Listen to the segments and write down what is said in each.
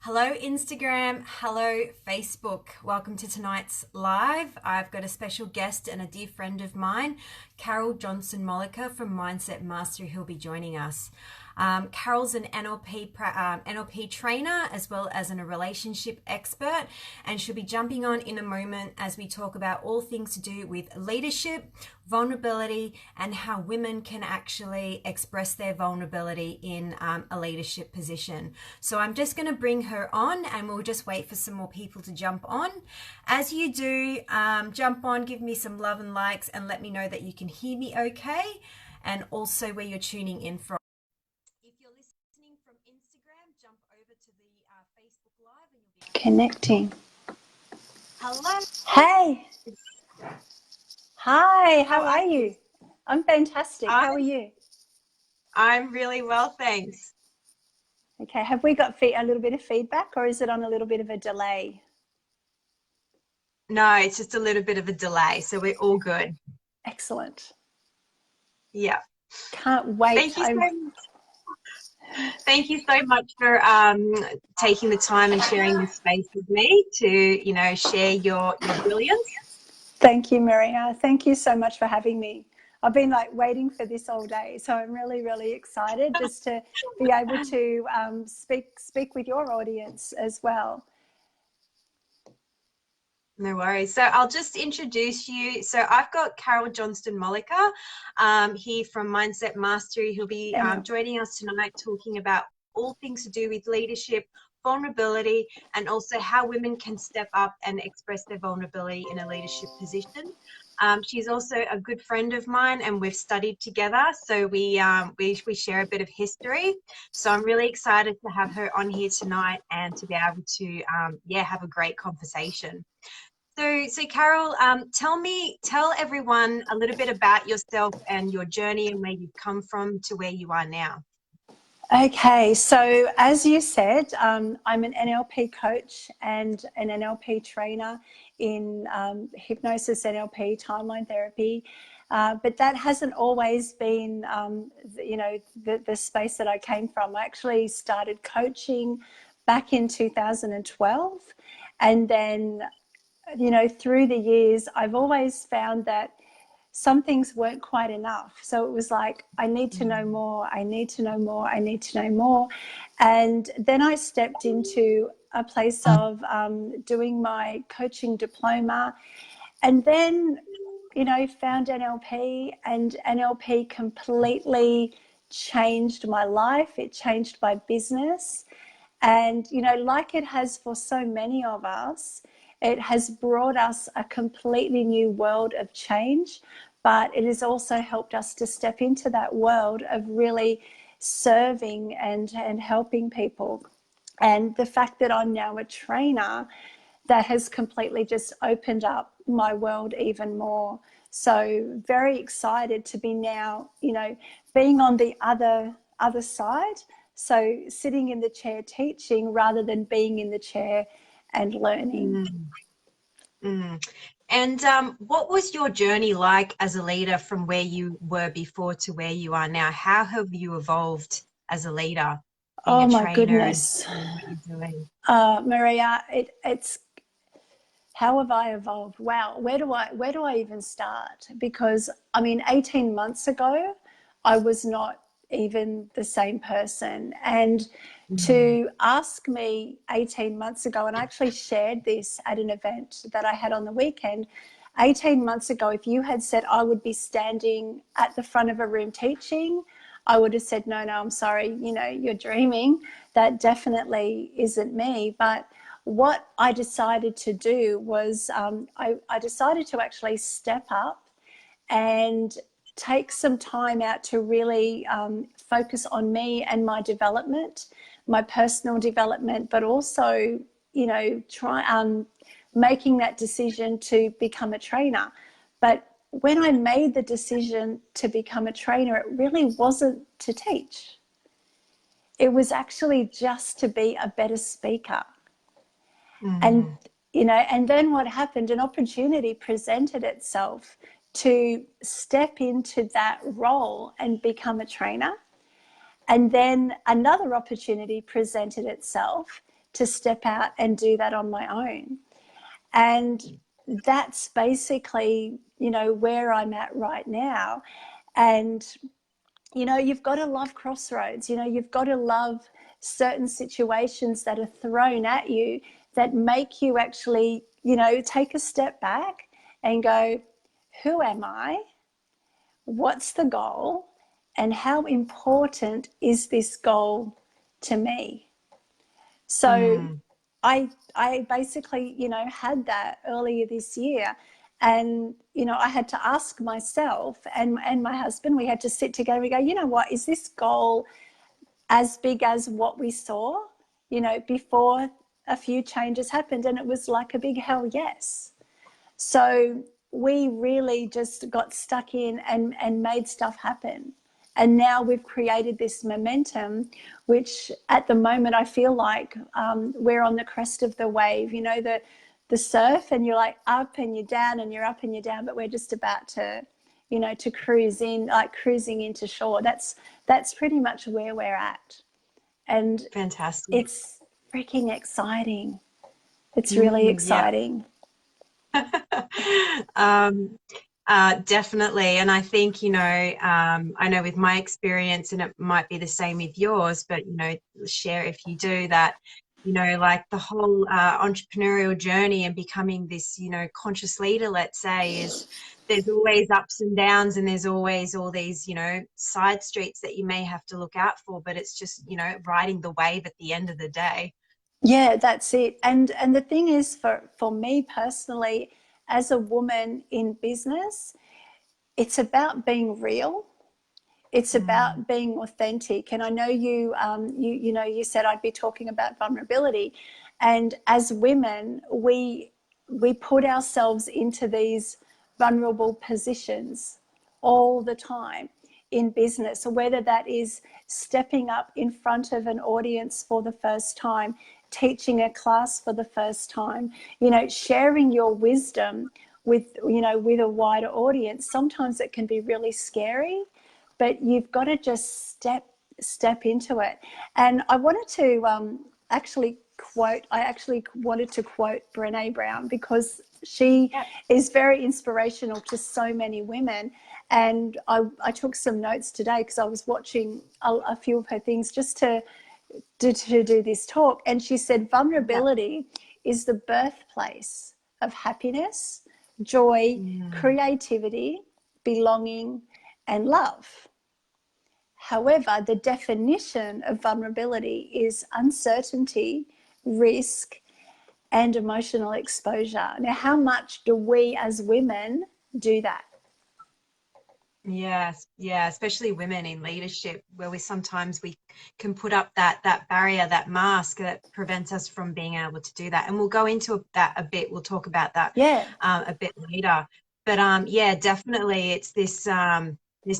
Hello, Instagram. Hello, Facebook. Welcome to tonight's live. I've got a special guest and a dear friend of mine, Carol Johnston-Mollica from Mindset Mastery, who'll be joining us. Carol's an NLP trainer as well as a relationship expert, and she'll be jumping on in a moment as we talk about all things to do with leadership, vulnerability, and how women can actually express their vulnerability in a leadership position. So I'm just going to bring her on and we'll just wait for some more people to jump on. As you do, jump on, give me some love and likes, and let me know that you can hear me okay, and also where you're tuning in from. If you're listening from Instagram, jump over to the Facebook Live and you'll be connecting. Hello. Hey. Hi, how are you? I'm fantastic. How are you? I'm really well, thanks. Okay, have we got a little bit of feedback, or is it on a little bit of a delay? No, it's just a little bit of a delay, so we're all good. Excellent. Yeah. Can't wait. Thank you so much for taking the time and sharing this space with me to, share your brilliance. Thank you, Maria. Thank you so much for having me. I've been waiting for this all day, so I'm really, really excited just to be able to speak with your audience as well. No worries. So I'll just introduce you. So I've got Carol Johnston-Mollica here from Mindset Mastery, who'll be joining us tonight talking about all things to do with leadership, vulnerability, and also how women can step up and express their vulnerability in a leadership position. She's also a good friend of mine, and we've studied together, so we share a bit of history. So I'm really excited to have her on here tonight and to be able to have a great conversation. So Carol, tell everyone a little bit about yourself and your journey and where you've come from to where you are now. Okay, so as you said, I'm an NLP coach and an NLP trainer in hypnosis, NLP, timeline therapy, but that hasn't always been, the space that I came from. I actually started coaching back in 2012, and then, through the years, I've always found that some things weren't quite enough. So it was like, I need to know more, I need to know more, I need to know more. And then I stepped into a place of doing my coaching diploma, and then, found NLP, and NLP completely changed my life. It changed my business. And, like it has for so many of us, it has brought us a completely new world of change, but it has also helped us to step into that world of really serving and helping people. And the fact that I'm now a trainer, that has completely just opened up my world even more. So very excited to be now, being on the other side. So sitting in the chair teaching rather than being in the chair and learning. And what was your journey like as a leader from where you were before to where you are now? How have you evolved as a leader? Oh my goodness, Maria, it's how have I evolved? Wow, where do I even start? Because 18 months ago, I was not even the same person. And to ask me 18 months ago, and I actually shared this at an event that I had on the weekend, 18 months ago, if you had said I would be standing at the front of a room teaching, I would have said, no, I'm sorry, you're dreaming. That definitely isn't me. But what I decided to do was I decided to actually step up and take some time out to really focus on me and my development, my personal development, but also, try making that decision to become a trainer. But when I made the decision to become a trainer, it really wasn't to teach. It was actually just to be a better speaker. And, and then what happened, an opportunity presented itself to step into that role and become a trainer. And then another opportunity presented itself to step out and do that on my own. And that's basically, you know, where I'm at right now. And, you know, you've got to love crossroads. You know, you've got to love certain situations that are thrown at you that make you actually, you know, take a step back and go, who am I? What's the goal? And how important is this goal to me? So I basically, you know, had that earlier this year. And, you know, I had to ask myself and my husband, we had to sit together and go, you know what, is this goal as big as what we saw, you know, before a few changes happened? And it was like a big hell yes. So we really just got stuck in and made stuff happen. And now we've created this momentum, which at the moment I feel like we're on the crest of the wave, you know, the surf, and you're like up and you're down and you're up and you're down, but we're just about to, you know, to cruise in, like cruising into shore. That's pretty much where we're at. And Fantastic. it's freaking exciting. It's really exciting. Definitely. And I think, you know, I know with my experience, and it might be the same with yours, but, you know, share if you do that, you know, like the whole entrepreneurial journey and becoming this, you know, conscious leader, let's say, is there's always ups and downs, and there's always all these, you know, side streets that you may have to look out for, but it's just, you know, riding the wave at the end of the day. Yeah, that's it. And the thing is, for me personally, as a woman in business, it's about being real. It's about being authentic. And I know you know, you said I'd be talking about vulnerability. And as women, we put ourselves into these vulnerable positions all the time in business. So whether that is stepping up in front of an audience for the first time, teaching a class for the first time, you know, sharing your wisdom with, you know, with a wider audience, sometimes it can be really scary, but you've got to just step into it. And I wanted to actually wanted to quote Brené Brown, because she is very inspirational to so many women. And I took some notes today because I was watching a few of her things just to do this talk. And she said, vulnerability is the birthplace of happiness, joy, creativity, belonging, and love. However, the definition of vulnerability is uncertainty, risk, and emotional exposure. Now, how much do we as women do that? Yes, yeah, especially women in leadership, where we can put up that barrier, that mask that prevents us from being able to do that. And we'll go into that a bit. We'll talk about that a bit later. But yeah, definitely, it's this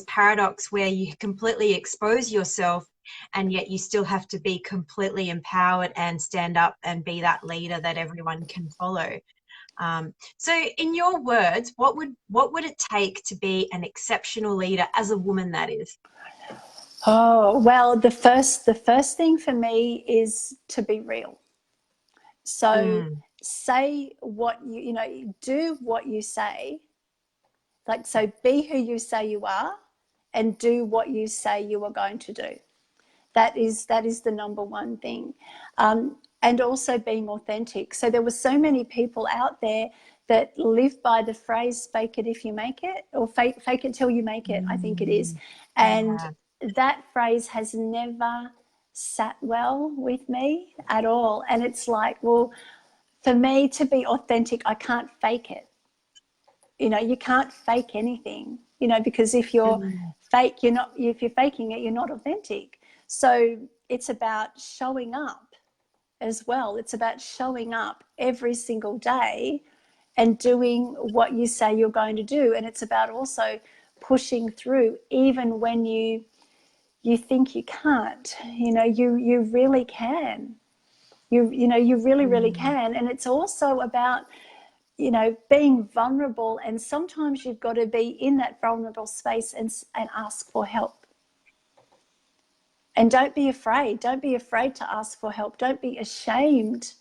paradox where you completely expose yourself, and yet you still have to be completely empowered and stand up and be that leader that everyone can follow. So in your words, what would it take to be an exceptional leader as a woman, that is? Oh, well, the first thing for me is to be real. So say what you know, do what you say. Like, so be who you say you are and do what you say you are going to do. That is the number one thing. And also being authentic. So there were so many people out there that live by the phrase, fake it if you make it, or fake it till you make it, I think it is. And that phrase has never sat well with me at all. And it's like, well, for me to be authentic, I can't fake it. You know, you can't fake anything, you know, because if you're fake, if you're faking it, you're not authentic. So it's about showing up as well. It's about showing up every single day and doing what you say you're going to do. And it's about also pushing through even when you think you can't. You know, you really can. You know, you really can. And it's also about, you know, being vulnerable, and sometimes you've got to be in that vulnerable space and ask for help. And don't be afraid. Don't be afraid to ask for help. Don't be ashamed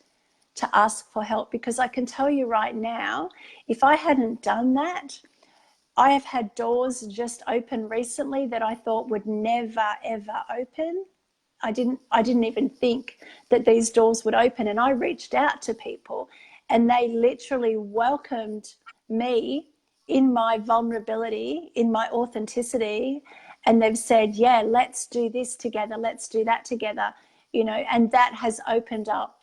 to ask for help, because I can tell you right now, if I hadn't done that, I have had doors just open recently that I thought would never, ever open. I didn't even think that these doors would open. And I reached out to people and they literally welcomed me in my vulnerability, in my authenticity. And they've said, yeah, let's do this together. Let's do that together. And that has opened up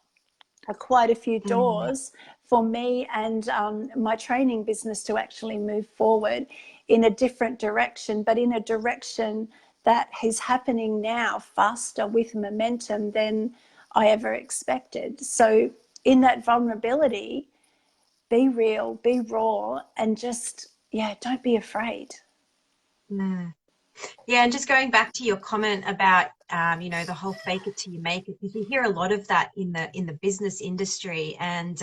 quite a few doors for me and my training business to actually move forward in a different direction, but in a direction that is happening now faster with momentum than I ever expected. So in that vulnerability, be real, be raw, and just, don't be afraid. Yeah, and just going back to your comment about the whole fake it till you make it, because you hear a lot of that in the business industry, and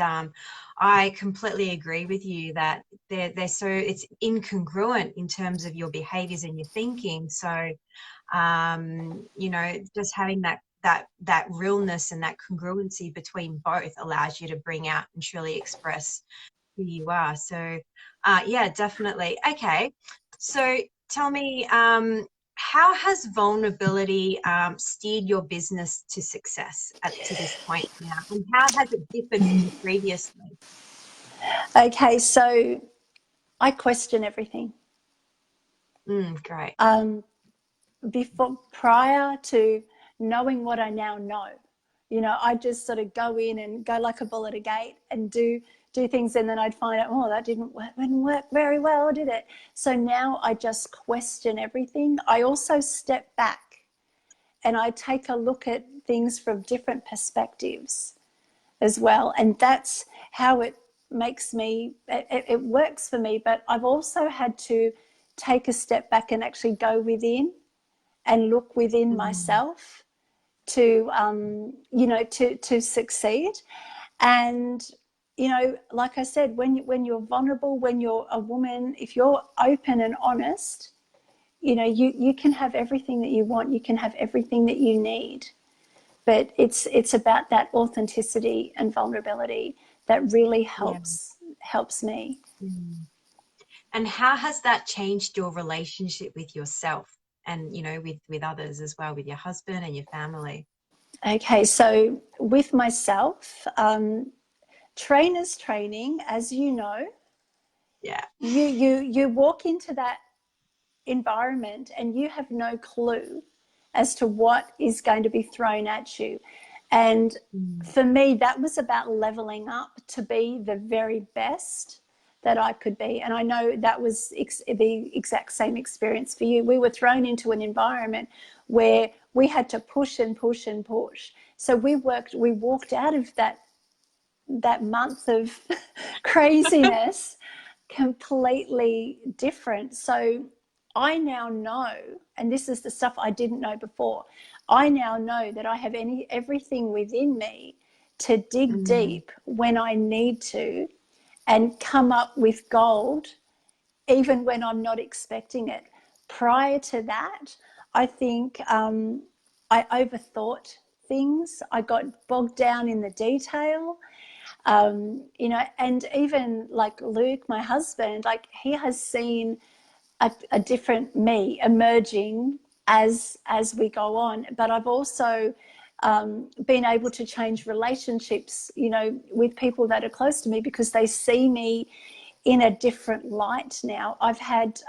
I completely agree with you that it's incongruent in terms of your behaviors and your thinking. So just having that realness and that congruency between both allows you to bring out and truly express who you are. So yeah, definitely. Okay, so tell me, how has vulnerability steered your business to success to this point now? And how has it differed from previously? Okay, so I question everything. Great. Prior to knowing what I now know, I just sort of go in and go like a bull at a gate and do things, and then I'd find out, that didn't work very well, did it? So now I just question everything. I also step back and I take a look at things from different perspectives as well, and that's how it makes me, it works for me. But I've also had to take a step back and actually go within and look within myself to to succeed. And like I said, when you're vulnerable, when you're a woman, if you're open and honest, you can have everything that you want, you can have everything that you need. But it's about that authenticity and vulnerability that really helps me. And how has that changed your relationship with yourself and with others as well, with your husband and your family? Okay, so with myself, trainers training, as you know, you walk into that environment and you have no clue as to what is going to be thrown at you. And for me, that was about leveling up to be the very best that I could be. And I know that was the exact same experience for you. We were thrown into an environment where we had to push and push and push. So we walked out of that month of craziness completely different. So I now know, and this is the stuff I didn't know before, I now know that I have everything within me to dig deep when I need to and come up with gold even when I'm not expecting it. Prior to that, I think I overthought things. I got bogged down in the detail. And even like Luke, my husband, like he has seen a different me emerging as we go on. But I've also been able to change relationships, with people that are close to me because they see me in a different light now. I've had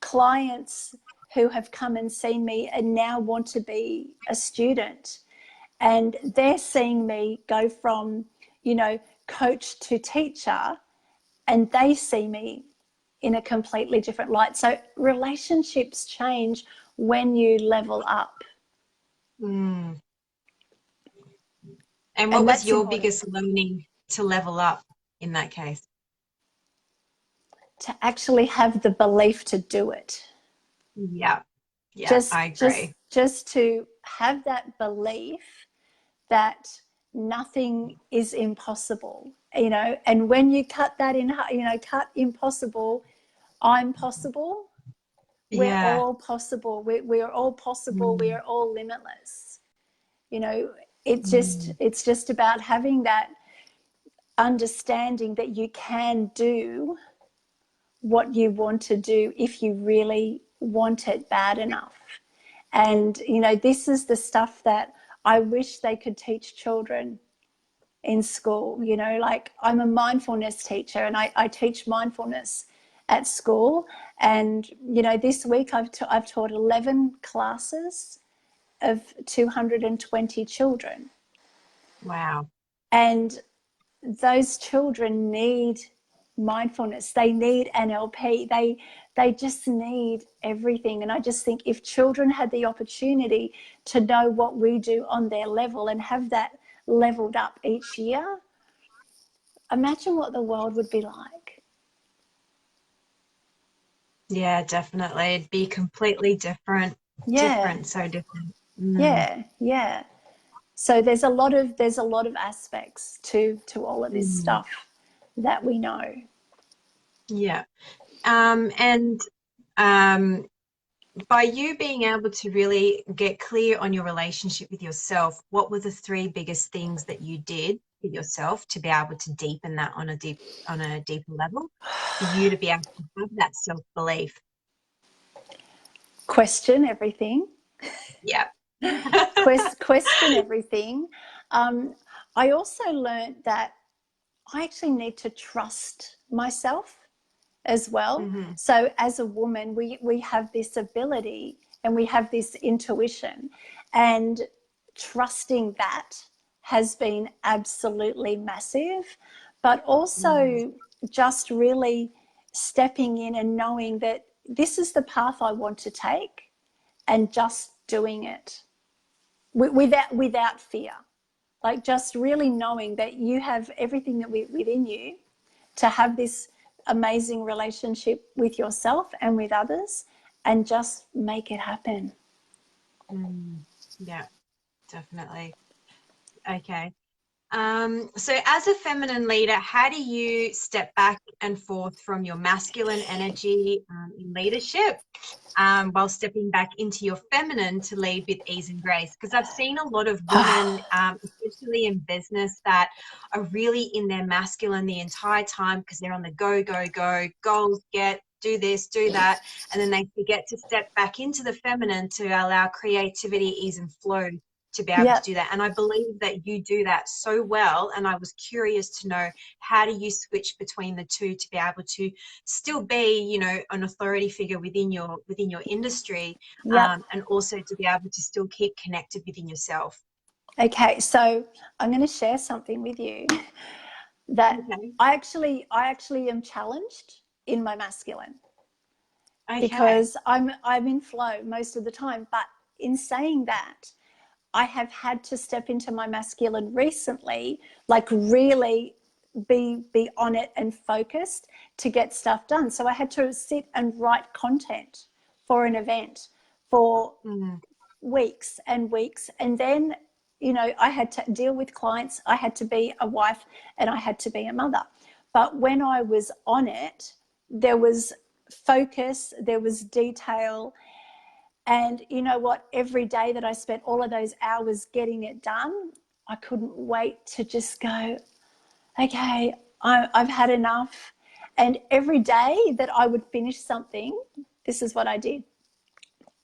clients who have come and seen me and now want to be a student, and they're seeing me go from coach to teacher, and they see me in a completely different light. So relationships change when you level up. And what was your biggest learning to level up in that case? To actually have the belief to do it. Yeah, I agree. Just to have that belief that nothing is impossible, and when you cut that in, cut impossible, I'm possible, we're Yeah. all possible. We are all possible. We Mm. are all limitless. You know, Mm. it's just about having that understanding that you can do what you want to do if you really want it bad enough. And, you know, this is the stuff that I wish they could teach children in school. You know, like, I'm a mindfulness teacher, and I teach mindfulness at school. And, you know, this week I've taught 11 classes of 220 children. Wow. And those children need mindfulness. They need NLP. They just need everything. And I just think if children had the opportunity to know what we do on their level and have that leveled up each year, imagine what the world would be like. Yeah, definitely. It'd be completely different. Yeah, Different, so different. Mm. yeah. So there's a lot of aspects to all of this Mm. stuff that we know. Yeah. And um, by you being able to really get clear on your relationship with yourself, what were the three biggest things that you did for yourself to be able to deepen that on a deeper level, for you to be able to have that self-belief? Question everything. Yeah. Question everything. I also learned that I actually need to trust myself as well. Mm-hmm. So as a woman, we have this ability and we have this intuition, and trusting that has been absolutely massive. But Mm. also just really stepping in and knowing that this is the path I want to take, and just doing it without fear. Like, just really knowing that you have everything that within you to have this amazing relationship with yourself and with others, and just make it happen. Mm. Yeah, definitely. Okay. So as a feminine leader, how do you step back and forth from your masculine energy in leadership, while stepping back into your feminine to lead with ease and grace? Because I've seen a lot of women, especially in business, that are really in their masculine the entire time because they're on the go, go, go, goals, get, do this, do that. And then they forget to step back into the feminine to allow creativity, ease and flow to be able to Yeah. do that. And I believe that you do that so well. And I was curious to know, how do you switch between the two to be able to still be, you know, an authority figure within your industry, Yep. and also to be able to still keep connected within yourself? Okay, so I'm going to share something with you that Okay. I actually am challenged in my masculine, Okay. because I'm in flow most of the time. But in saying that, I have had to step into my masculine recently, like really be on it and focused to get stuff done. So I had to sit and write content for an event for Mm. weeks and weeks. And then, you know, I had to deal with clients. I had to be a wife and I had to be a mother. But when I was on it, there was focus, there was detail. And you know what? Every day that I spent all of those hours getting it done, I couldn't wait to just go, okay, I've had enough. And every day that I would finish something, this is what I did.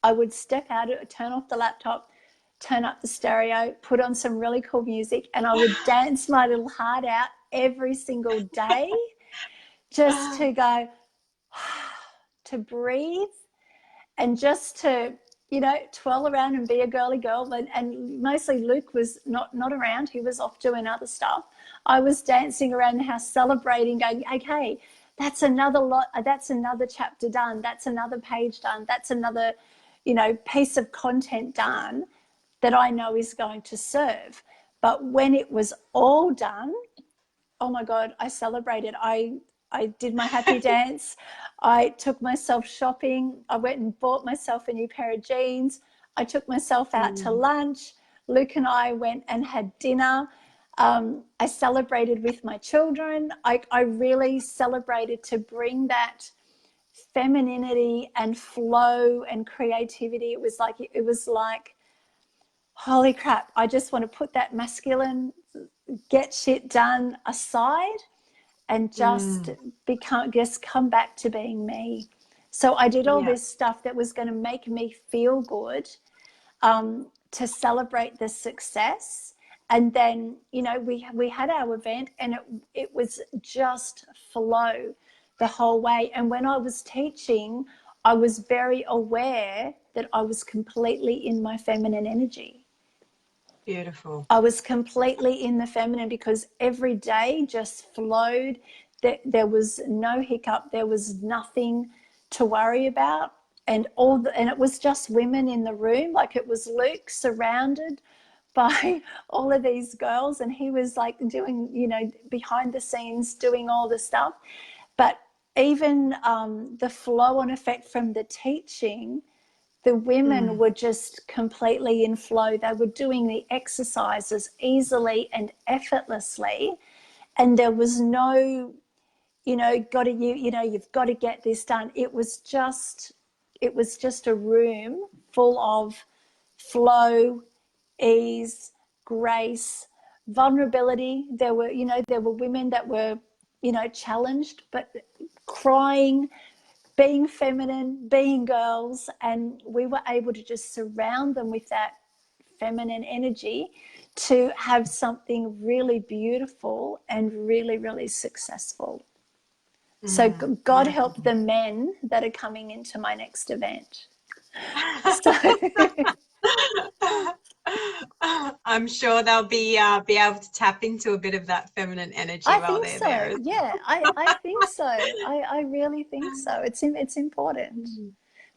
I would step out, turn off the laptop, turn up the stereo, put on some really cool music, and I would dance my little heart out every single day, just to go, to breathe, and just to, you know, twirl around and be a girly girl. And mostly Luke was not around. He was off doing other stuff. I was dancing around the house, celebrating, going, okay, that's another chapter done. That's another page done. That's another, you know, piece of content done that I know is going to serve. But when it was all done, oh my God, I celebrated. I did my happy dance. I took myself shopping. I went and bought myself a new pair of jeans. I took myself out to Mm. lunch. Luke and I went and had dinner. I celebrated with my children. I really celebrated to bring that femininity and flow and creativity. It was like, holy crap, I just want to put that masculine, get shit done aside and just come back to being me. So I did all this stuff that was going to make me feel good, to celebrate the success. And then, you know, we had our event, and it was just flow the whole way. And when I was teaching, I was very aware that I was completely in my feminine energy. Beautiful. I was completely in the feminine because every day just flowed. There was no hiccup. There was nothing to worry about. And it was just women in the room. Like, it was Luke surrounded by all of these girls, and he was like doing, you know, behind the scenes doing all the stuff. But even the flow on effect from the teaching, the women were just completely in flow. They were doing the exercises easily and effortlessly, and there was no, you know, you've got to get this done. It was just a room full of flow, ease, grace, vulnerability. There were women that were, you know, challenged, but crying, being feminine, being girls, and we were able to just surround them with that feminine energy to have something really beautiful and really, really successful. So God help the men that are coming into my next event. So I'm sure they'll be able to tap into a bit of that feminine energy while they're there. Yeah, I think so. I really think so. It's important.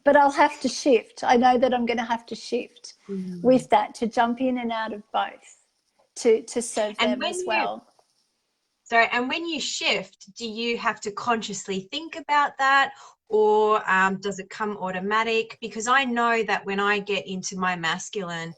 But I'll have to shift. I know that I'm going to have to shift with that, to jump in and out of both, to serve them as well. And when you shift, do you have to consciously think about that, or does it come automatic? Because I know that when I get into my masculine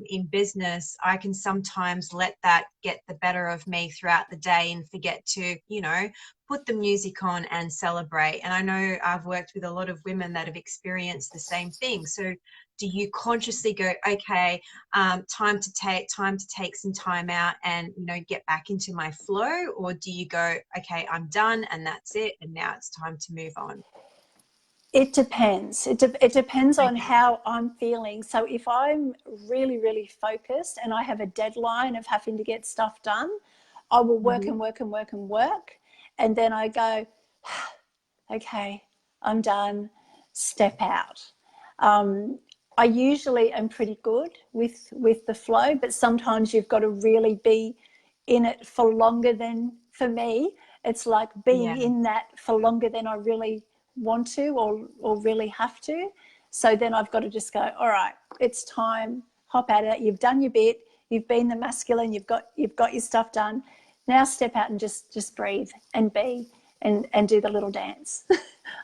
in business, I can sometimes let that get the better of me throughout the day and forget to, you know, put the music on and celebrate. And I know I've worked with a lot of women that have experienced the same thing. So do you consciously go, okay, time to take some time out and, you know, get back into my flow? Or do you go, okay, I'm done and that's it, and now it's time to move on? It depends. It depends on how I'm feeling. So if I'm really, really focused and I have a deadline of having to get stuff done, I will work and work and work and work. And then I go, okay, I'm done, step out. I usually am pretty good with the flow, but sometimes you've got to really be in it for longer than, for me, it's like being in that for longer than I really want to or really have to. So then I've got to just go, all right, it's time, hop at it. You've done your bit. You've been the masculine. You've got your stuff done. Now step out and just breathe and be and do the little dance.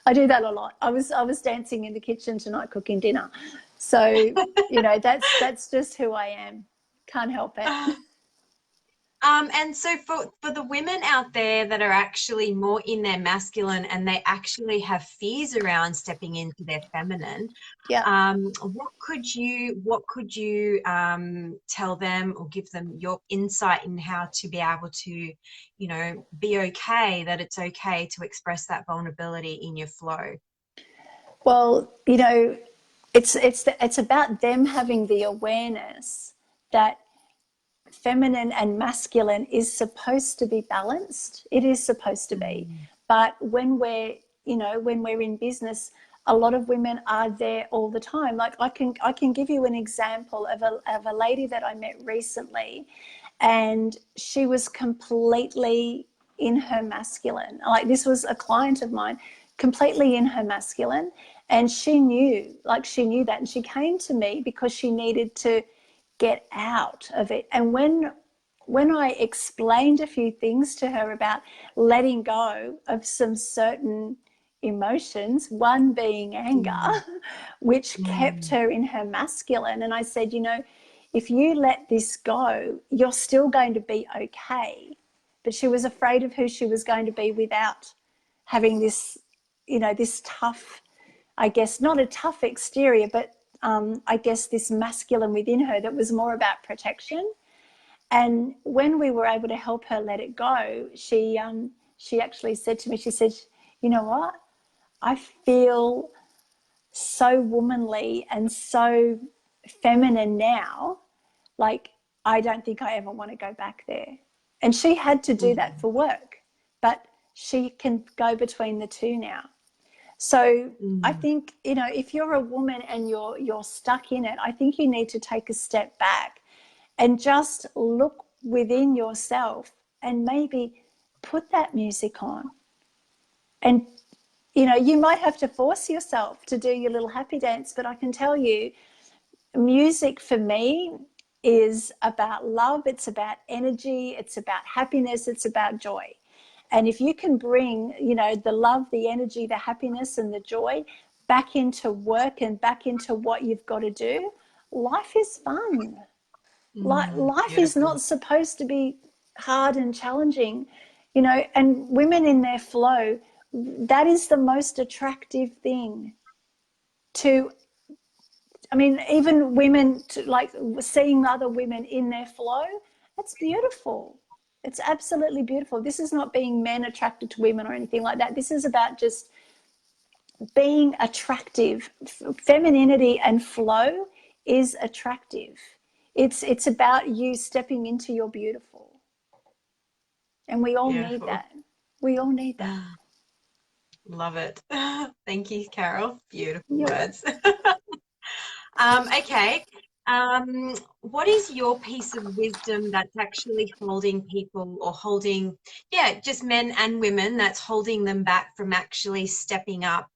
I do that a lot. I was dancing in the kitchen tonight cooking dinner. So, you know, that's just who I am. Can't help it. And so for the women out there that are actually more in their masculine and they actually have fears around stepping into their feminine, what could you tell them or give them your insight in how to be able to, you know, be okay, that it's okay to express that vulnerability in your flow? Well, you know, it's about them having the awareness that feminine and masculine is supposed to be balanced. It is supposed to be. But when we're in business, a lot of women are there all the time. Like I can give you an example of a lady that I met recently, and she was completely in her masculine. Like, this was a client of mine, completely in her masculine, and she knew that, and she came to me because she needed to get out of it. And when I explained a few things to her about letting go of some certain emotions, one being anger, which kept her in her masculine, and I said, you know, if you let this go, you're still going to be okay. But she was afraid of who she was going to be without having this this tough, I guess, not a tough exterior, but I guess this masculine within her that was more about protection. And when we were able to help her let it go, she actually said to me, she said, you know what? I feel so womanly and so feminine now. Like, I don't think I ever want to go back there. And she had to do that for work, but she can go between the two now. So I think, if you're a woman and you're stuck in it, I think you need to take a step back and just look within yourself and maybe put that music on. And, you might have to force yourself to do your little happy dance, but I can tell you, music for me is about love, it's about energy, it's about happiness, it's about joy. And if you can bring, the love, the energy, the happiness and the joy back into work and back into what you've got to do, life is fun. Life is not supposed to be hard and challenging, and women in their flow, that is the most attractive thing to, even women, like seeing other women in their flow, that's beautiful. It's absolutely beautiful. This is not being men attracted to women or anything like that. This is about just being attractive. Femininity and flow is attractive. It's about you stepping into your beautiful. And we all need that. We all need that. Love it. Thank you, Carol. Beautiful Yeah. words. Okay. What is your piece of wisdom that's actually holding people or holding, just men and women, that's holding them back from actually stepping up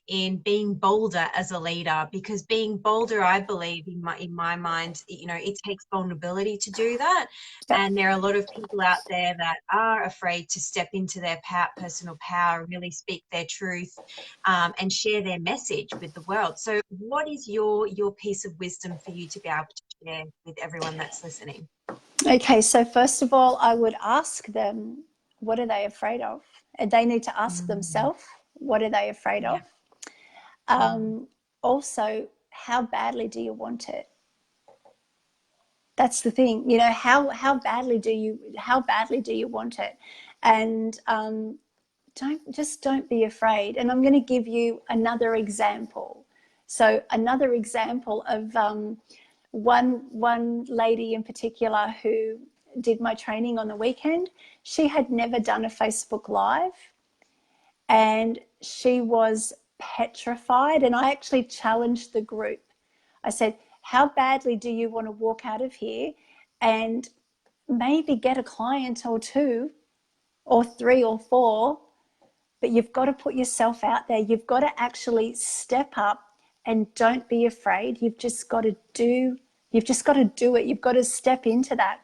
in being bolder as a leader? Because being bolder, I believe in my mind, it takes vulnerability to do that. Yep. And there are a lot of people out there that are afraid to step into their personal power, really speak their truth, and share their message with the world. So what is your piece of wisdom for you to be able to share with everyone that's listening? Okay, so first of all, I would ask them, what are they afraid of? And they need to ask themselves, what are they afraid of? Also, how badly do you want it? That's the thing, how badly do you want it? And don't be afraid. And I'm going to give you another example. So another example of one lady in particular who did my training on the weekend. She had never done a Facebook Live, and she was petrified. And I actually challenged the group. I said, how badly do you want to walk out of here and maybe get a client or two or three or four, but you've got to put yourself out there. You've got to actually step up and don't be afraid. You've just got to do it. You've got to step into that.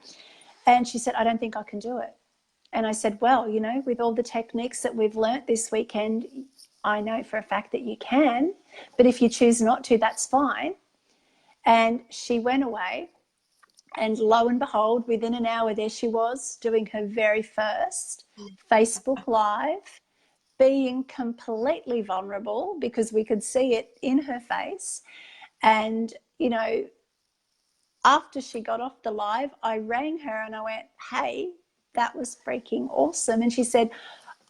And she said, I don't think I can do it. And I said, well, with all the techniques that we've learnt this weekend, I know for a fact that you can, but if you choose not to, that's fine. And she went away, and lo and behold, within an hour, there she was doing her very first Facebook Live, being completely vulnerable because we could see it in her face. And, after she got off the live, I rang her and I went, hey, that was freaking awesome. And she said,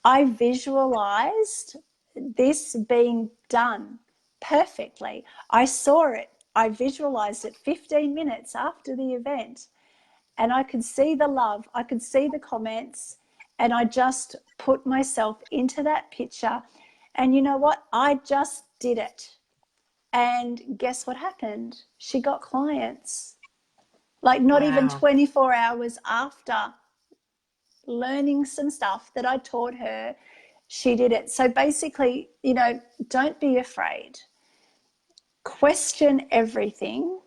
I visualized this being done perfectly. I saw it. I visualized it 15 minutes after the event, and I could see the love. I could see the comments, and I just put myself into that picture. And you know what? I just did it. And guess what happened? She got clients. Like not even 24 hours after learning some stuff that I taught her, she did it. So basically, don't be afraid. Question everything.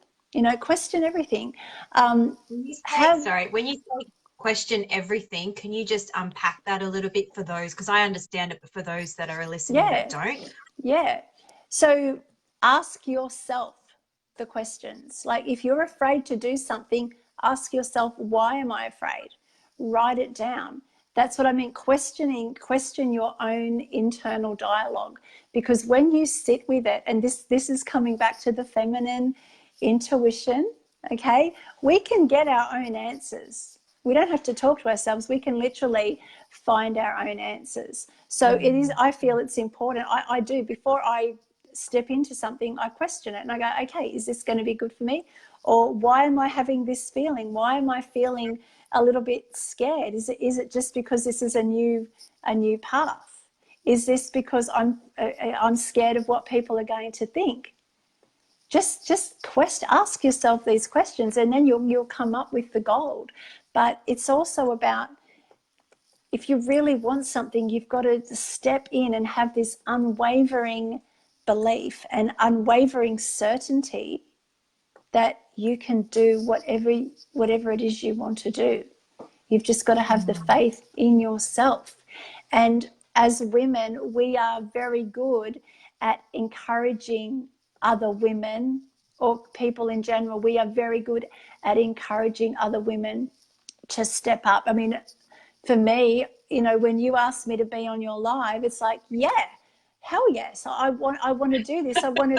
Question everything. When you say question everything, can you just unpack that a little bit for those? Because I understand it, but for those that are listening that don't. Yeah. So ask yourself the questions. Like if you're afraid to do something, ask yourself, why am I afraid? Write it down. That's what I mean. Question your own internal dialogue, because when you sit with it, and this is coming back to the feminine intuition, okay? We can get our own answers. We don't have to talk to ourselves. We can literally find our own answers. So it is, I feel it's important. I do, before I step into something, I question it and I go, okay, is this going to be good for me? Or why am I having this feeling? Why am I feeling a little bit scared? Is it just because this is a new path? Is this because I'm scared of what people are going to think? Just ask yourself these questions, and then you'll come up with the gold. But it's also about, if you really want something, you've got to step in and have this unwavering belief and unwavering certainty that you can do whatever it is you want to do. You've just got to have the faith in yourself. And as women, we are very good at encouraging other women, or people in general. We are very good at encouraging other women to step up. I mean, for me, when you asked me to be on your live, it's like, yeah, hell yes, I want to do this. I want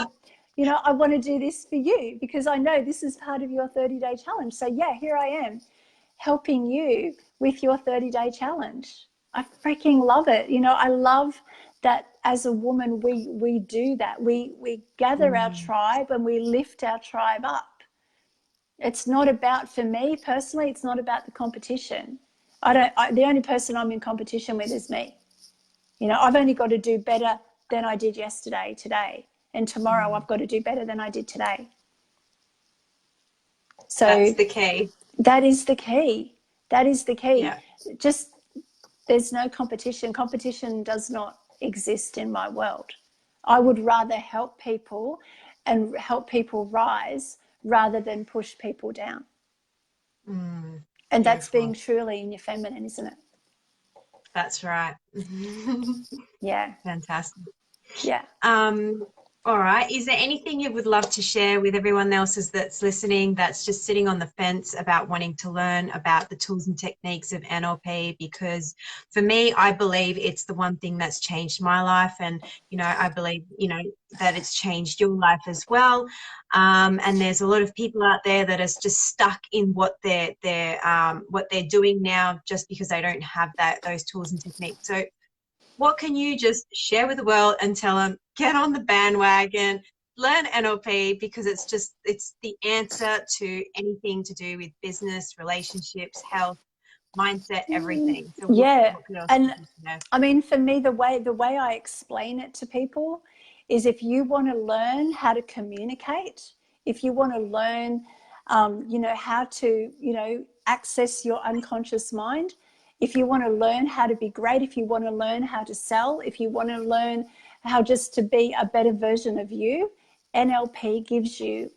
to do this for you, because I know this is part of your 30-day challenge. So yeah, here I am, helping you with your 30-day challenge. I freaking love it. I love that as a woman, we do that. We gather our tribe and we lift our tribe up. It's not about, for me personally, it's not about the competition. The only person I'm in competition with is me. I've only got to do better than I did yesterday, today, and tomorrow I've got to do better than I did today. So that's the key. That is the key. That is the key. Yeah. Just, there's no competition. Competition does not exist in my world. I would rather help people and help people rise rather than push people down. And that's being truly in your feminine, isn't it? That's right. Yeah. Fantastic. Yeah. All right. Is there anything you would love to share with everyone else that's listening, that's just sitting on the fence about wanting to learn about the tools and techniques of NLP? Because for me, I believe it's the one thing that's changed my life. And, I believe, that it's changed your life as well. And there's a lot of people out there that are just stuck in what they're doing now, just because they don't have those tools and techniques. So what can you just share with the world and tell them, get on the bandwagon, learn NLP, because it's the answer to anything to do with business, relationships, health, mindset, everything. So yeah. what else And you know? I mean, for me, the way I explain it to people is, if you want to learn how to communicate, if you want to learn, how to, access your unconscious mind, if you want to learn how to be great, if you want to learn how to sell, if you want to learn how just to be a better version of you, NLP gives you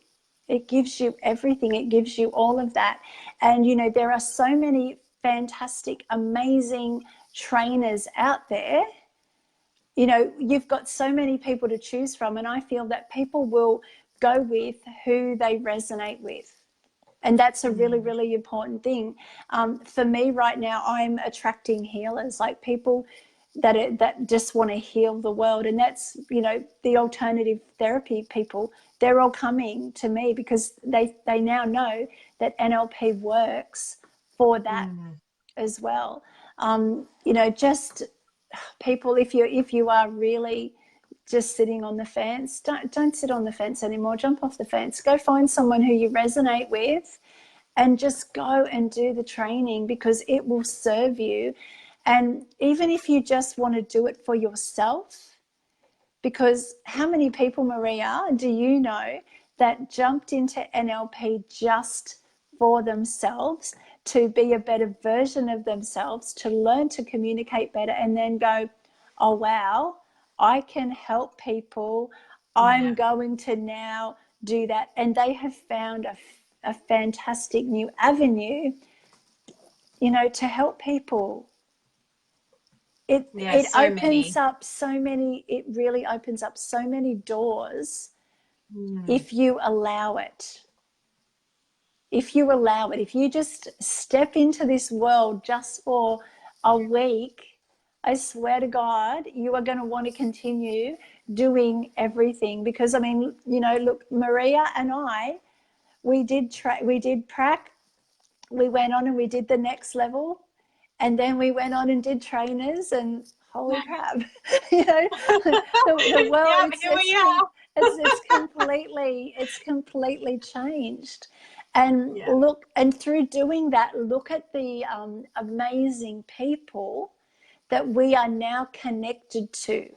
everything. It gives you all of that. And, there are so many fantastic, amazing trainers out there. You've got so many people to choose from, and I feel that people will go with who they resonate with. And that's a really, really important thing. For me right now, I'm attracting healers, like people that just want to heal the world. And that's, the alternative therapy people, they're all coming to me because they now know that NLP works for that as well. Just people, if you are really just sitting on the fence, don't sit on the fence anymore. Jump off the fence. Go find someone who you resonate with and just go and do the training, because it will serve you. And even if you just want to do it for yourself, because how many people, Maria, do you know that jumped into NLP just for themselves, to be a better version of themselves, to learn to communicate better, and then go, oh, wow, I can help people. I'm going to now do that. And they have found a fantastic new avenue, to help people. It opens up so many, it really opens up so many doors if you allow it. If you allow it, if you just step into this world just for a week, I swear to God, you are going to want to continue doing everything. Because, I mean, you know, look, Maria and I, we did prac, we went on and we did the next level, and then we went on and did trainers, and holy crap, you know, the world, it's completely changed. And look, and through doing that, look at the amazing people that we are now connected to,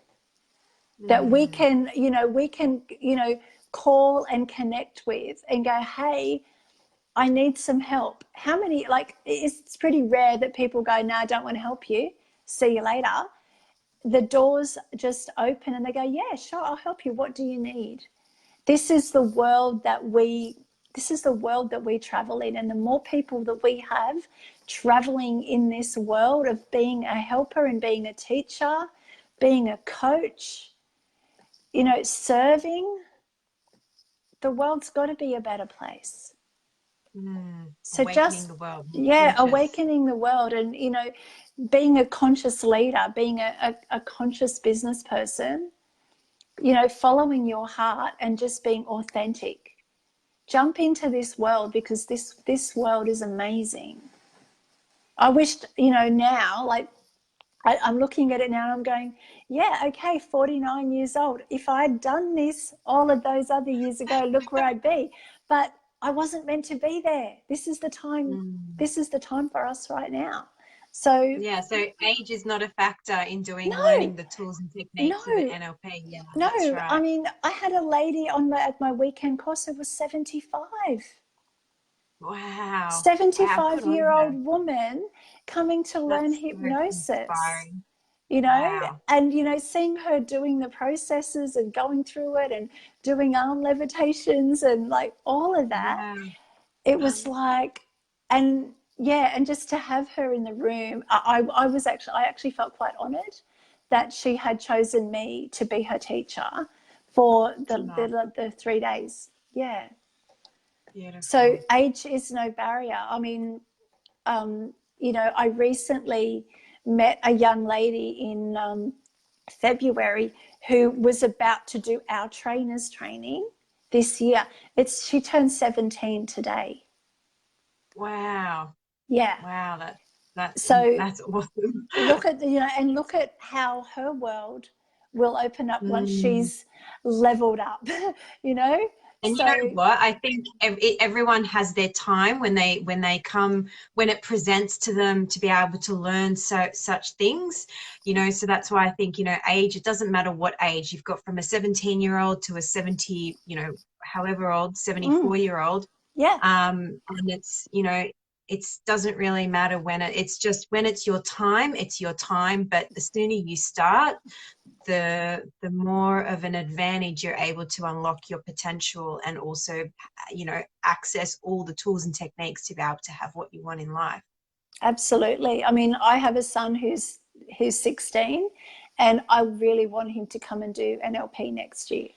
that we can, you know, call and connect with and go, hey, I need some help. How many, like, it's pretty rare that people go, no, I don't want to help you, see you later. The doors just open and they go, yeah, sure, I'll help you. What do you need? This is the world that we travel in. And the more people that we have traveling in this world of being a helper and being a teacher, being a coach, you know, serving, the world's got to be a better place. So awakening the world. Awakening the world, and, you know, being a conscious leader, being a conscious business person, you know, following your heart and just being authentic. Jump into this world, because this world is amazing. I wished, you know, now, like, I'm looking at it now and I'm going, yeah, okay, 49 years old. If I'd done this all of those other years ago, look where I'd be. But I wasn't meant to be there. This is the time. This is the time for us right now. So yeah, so age is not a factor in learning the tools and techniques of the NLP. Yeah, no, that's right. I mean, I had a lady at my weekend course who was 75. Wow. 75-year-old woman coming to learn hypnosis. You know, and, you know, seeing her doing the processes and going through it and doing arm levitations and like all of that, it was like, and just to have her in the room, I actually felt quite honored that she had chosen me to be her teacher for the 3 days. Yeah. Beautiful. So age is no barrier. I mean, you know, I recently met a young lady in February who was about to do our trainers training this year. She turned 17 today. Wow. Yeah. Wow, that's awesome. Look at look at how her world will open up once she's leveled up, you know. And you know what? I think everyone has their time when it presents to them to be able to learn such things, you know. So that's why I think, you know, age, it doesn't matter what age you've got, from a 17-year-old to a 70, you know, however old, 74-year-old. Yeah. And it's, you know, it doesn't really matter when it's just when it's your time, it's your time. But the sooner you start, the more of an advantage you're able to unlock your potential, and also, you know, access all the tools and techniques to be able to have what you want in life. Absolutely. I mean, I have a son who's 16, and I really want him to come and do NLP next year.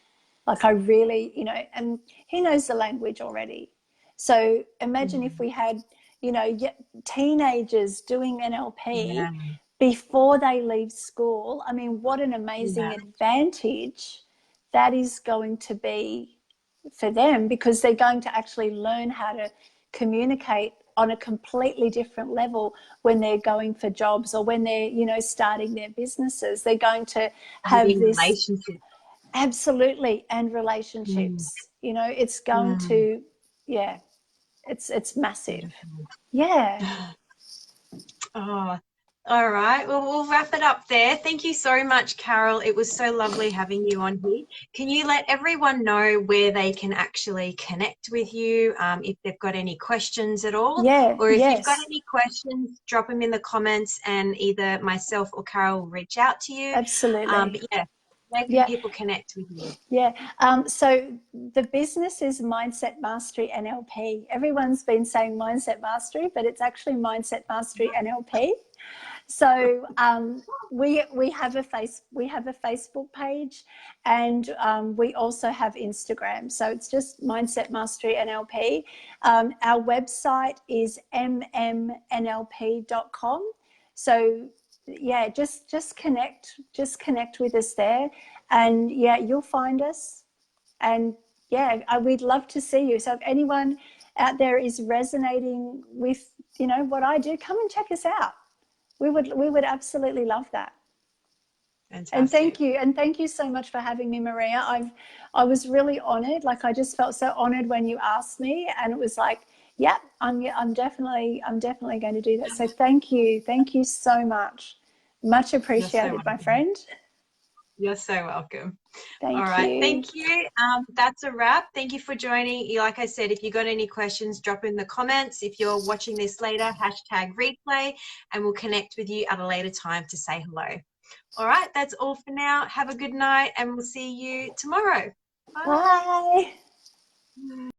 Like, I really, you know, and he knows the language already. So imagine if we had, you know, teenagers doing NLP before they leave school. I mean, what an amazing advantage that is going to be for them, because they're going to actually learn how to communicate on a completely different level when they're going for jobs, or when they're, you know, starting their businesses. They're going to have this relationship. Absolutely. And relationships, you know, it's going to, it's massive. Yeah. Oh, all right. Well, we'll wrap it up there. Thank you so much, Carol. It was so lovely having you on here. Can you let everyone know where they can actually connect with you, if they've got any questions at all? Yeah. Or if you've got any questions, drop them in the comments, and either myself or Carol will reach out to you. Absolutely. But yeah, where can people connect with you? Yeah. So the business is Mindset Mastery NLP. Everyone's been saying Mindset Mastery, but it's actually Mindset Mastery NLP. So we have a Facebook page, and we also have Instagram. So it's just Mindset Mastery NLP. Our website is mmnlp.com. So yeah, just connect with us there, and yeah, you'll find us. And yeah, we'd love to see you. So if anyone out there is resonating with, you know, what I do, come and check us out. We would absolutely love that. Fantastic. And thank you so much for having me, Maria. I was really honored. Like, I just felt so honored when you asked me, and it was like, yeah, I'm definitely going to do that. So thank you so much. Much You're so appreciated, my welcome. friend. You're so welcome. All Thank right. you. Thank you. That's a wrap. Thank you for joining. Like I said, if you got any questions, drop in the comments. If you're watching this later, #replay, and we'll connect with you at a later time to say hello. All right. That's all for now. Have a good night, and we'll see you tomorrow. Bye. Bye. Bye.